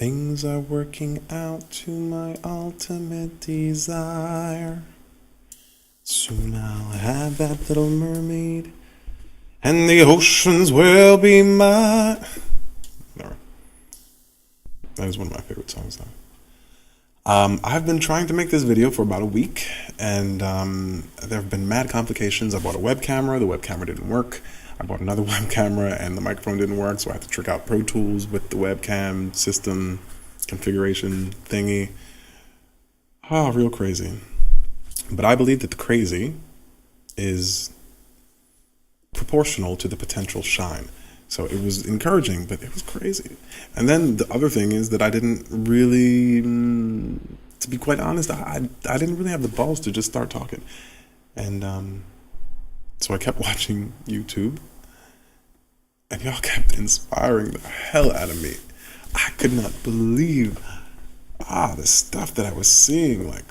Things are working out to my ultimate desire. Soon I'll have that little mermaid, and the oceans will be mine. No, that is one of my favorite songs, though. I've been trying to make this video for about a week, and there have been mad complications. I bought a web camera. The web camera didn't work. I bought another web camera, and the microphone didn't work, so I had to trick out Pro Tools with the webcam system configuration thingy. Oh, real crazy. But I believe that the crazy is proportional to the potential shine. So it was encouraging, but it was crazy. And then the other thing is that I didn't really, to be quite honest, I didn't really have the balls to just start talking. And so I kept watching YouTube, and y'all kept inspiring the hell out of me. I could not believe the stuff that I was seeing, like,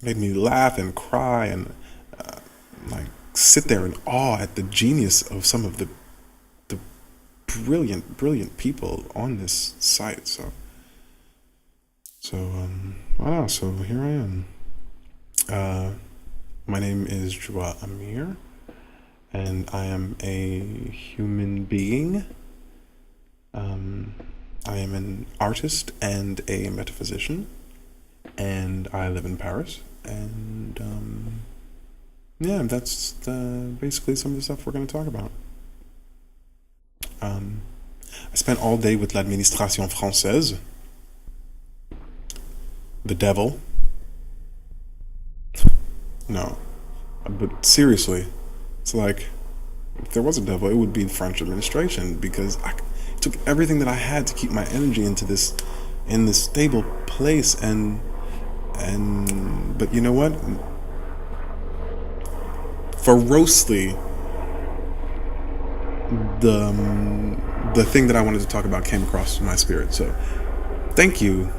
made me laugh and cry and like sit there in awe at the genius of some of the brilliant people on this site. So here I am. My name is Joa Amir, and I am a human being. I am an artist and a metaphysician, and I live in Paris. And yeah, that's basically some of the stuff we're going to talk about. I spent all day with l'administration française, the devil. No, but seriously, it's like, if there was a devil, it would be the French administration, because I took everything that I had to keep my energy in this stable place, but you know what? Ferociously, the thing that I wanted to talk about came across my spirit. So, thank you,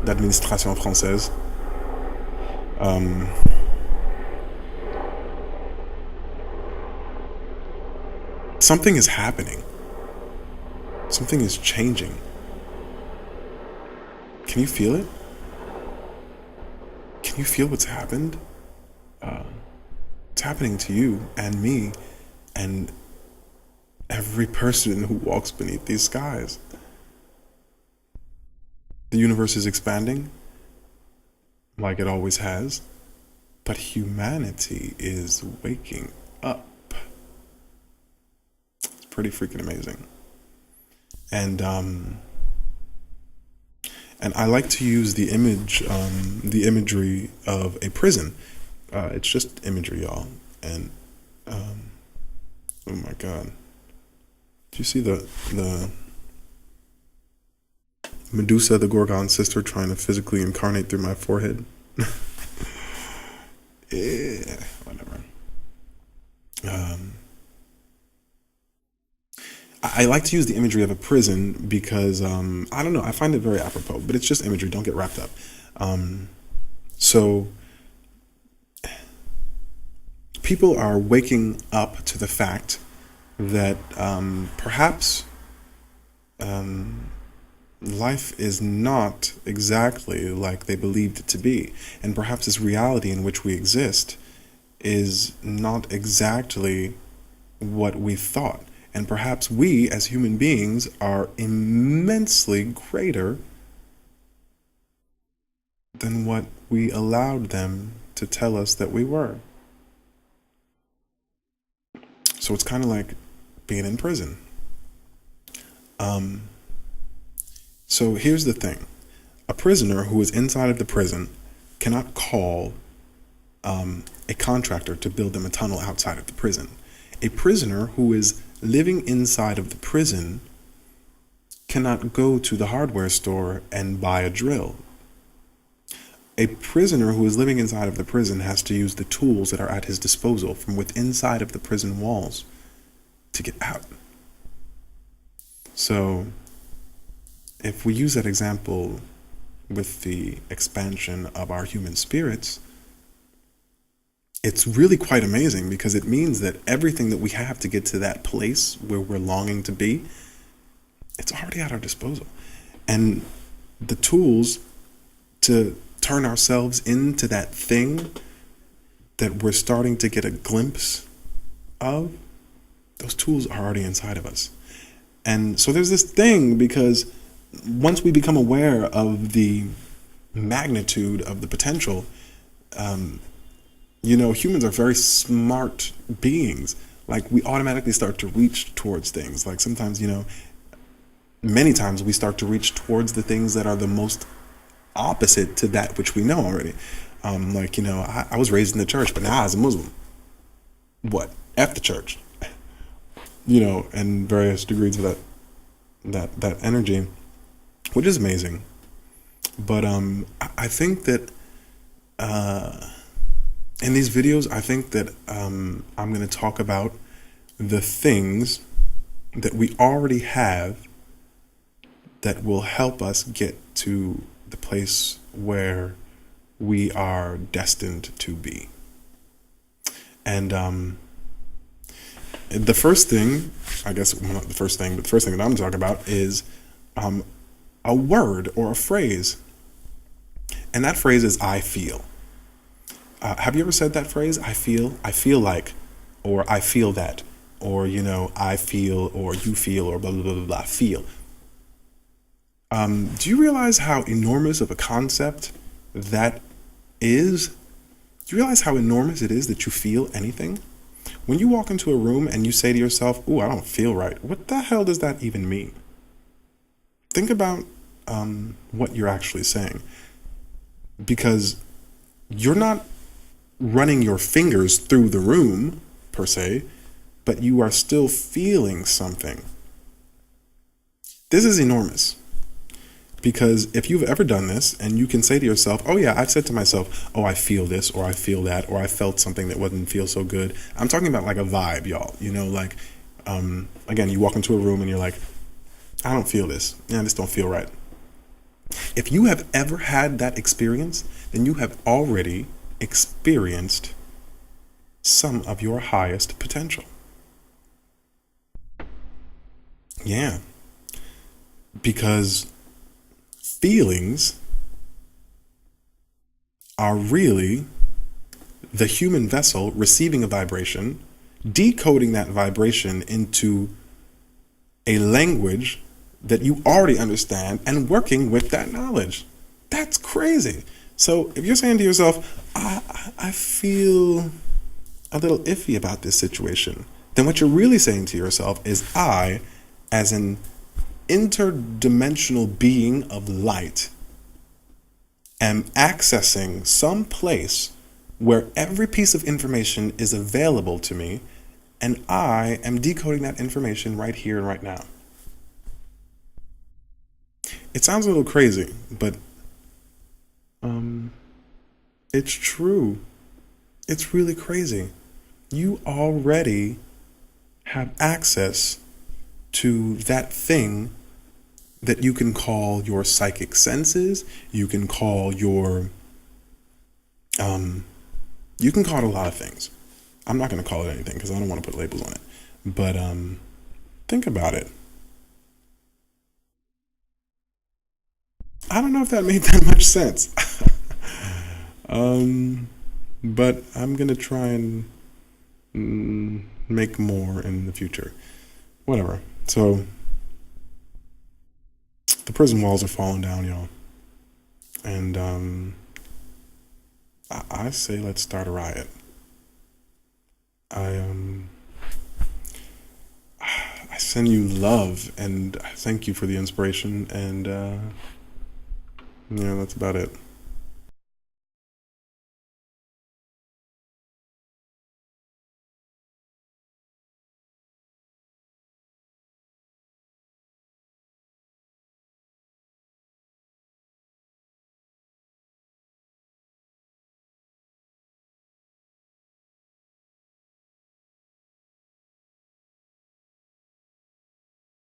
l'administration française. Something is happening. Something is changing. Can you feel it? Can you feel what's happened? It's happening to you and me and every person who walks beneath these skies. The universe is expanding, like it always has, but humanity is waking up. It's pretty freaking amazing. And I like to use the imagery of a prison. It's just imagery, y'all. And oh my God, do you see the Medusa, the Gorgon sister, trying to physically incarnate through my forehead? Yeah, whatever. I like to use the imagery of a prison because, I don't know, I find it very apropos, but it's just imagery, don't get wrapped up. So people are waking up to the fact that perhaps life is not exactly like they believed it to be, and perhaps this reality in which we exist is not exactly what we thought. And perhaps we, as human beings, are immensely greater than what we allowed them to tell us that we were. So it's kind of like being in prison. So here's the thing. A prisoner who is inside of the prison cannot call a contractor to build them a tunnel outside of the prison. A prisoner who is living inside of the prison cannot go to the hardware store and buy a drill. A prisoner who is living inside of the prison has to use the tools that are at his disposal from within inside of the prison walls to get out. So, if we use that example with the expansion of our human spirits, it's really quite amazing, because it means that everything that we have to get to that place where we're longing to be, it's already at our disposal. and the tools to turn ourselves into that thing that we're starting to get a glimpse of, those tools are already inside of us. And so there's this thing, because once we become aware of the magnitude of the potential, humans are very smart beings. Like, we automatically start to reach towards things. Like, sometimes, many times we start to reach towards the things that are the most opposite to that which we know already. I was raised in the church, but now as a Muslim, what? F the church. And various degrees of that energy, which is amazing. But I think that in these videos, I think that I'm going to talk about the things that we already have that will help us get to the place where we are destined to be. And the first thing, I guess, well, not the first thing, but the first thing that I'm going to talk about is a word or a phrase. And that phrase is "I feel." Have you ever said that phrase? I feel like, or I feel that, or, I feel, or you feel, or blah, blah, blah, blah, blah, feel. Do you realize how enormous of a concept that is? Do you realize how enormous it is that you feel anything? When you walk into a room and you say to yourself, "Ooh, I don't feel right," what the hell does that even mean? Think about what you're actually saying. Because you're not running your fingers through the room, per se, but you are still feeling something. This is enormous. Because if you've ever done this and you can say to yourself, "Oh yeah, I've said to myself, oh, I feel this, or I feel that, or I felt something that didn't feel so good." I'm talking about like a vibe, y'all. Again, you walk into a room and you're like, "I don't feel this. Yeah, this don't feel right." If you have ever had that experience, then you have already experienced some of your highest potential. Yeah. Because feelings are really the human vessel receiving a vibration, decoding that vibration into a language that you already understand, and working with that knowledge. That's crazy. So if you're saying to yourself, I feel a little iffy about this situation, then what you're really saying to yourself is, I, as an interdimensional being of light, am accessing some place where every piece of information is available to me, and I am decoding that information right here and right now. It sounds a little crazy, but it's true. It's really crazy. You already have access to that thing that you can call your psychic senses. You can call you can call it a lot of things. I'm not going to call it anything because I don't want to put labels on it. But think about it. I don't know if that made that much sense. But I'm going to try and make more in the future. Whatever. So the prison walls are falling down, y'all. And I say let's start a riot. I send you love, and I thank you for the inspiration, and that's about it.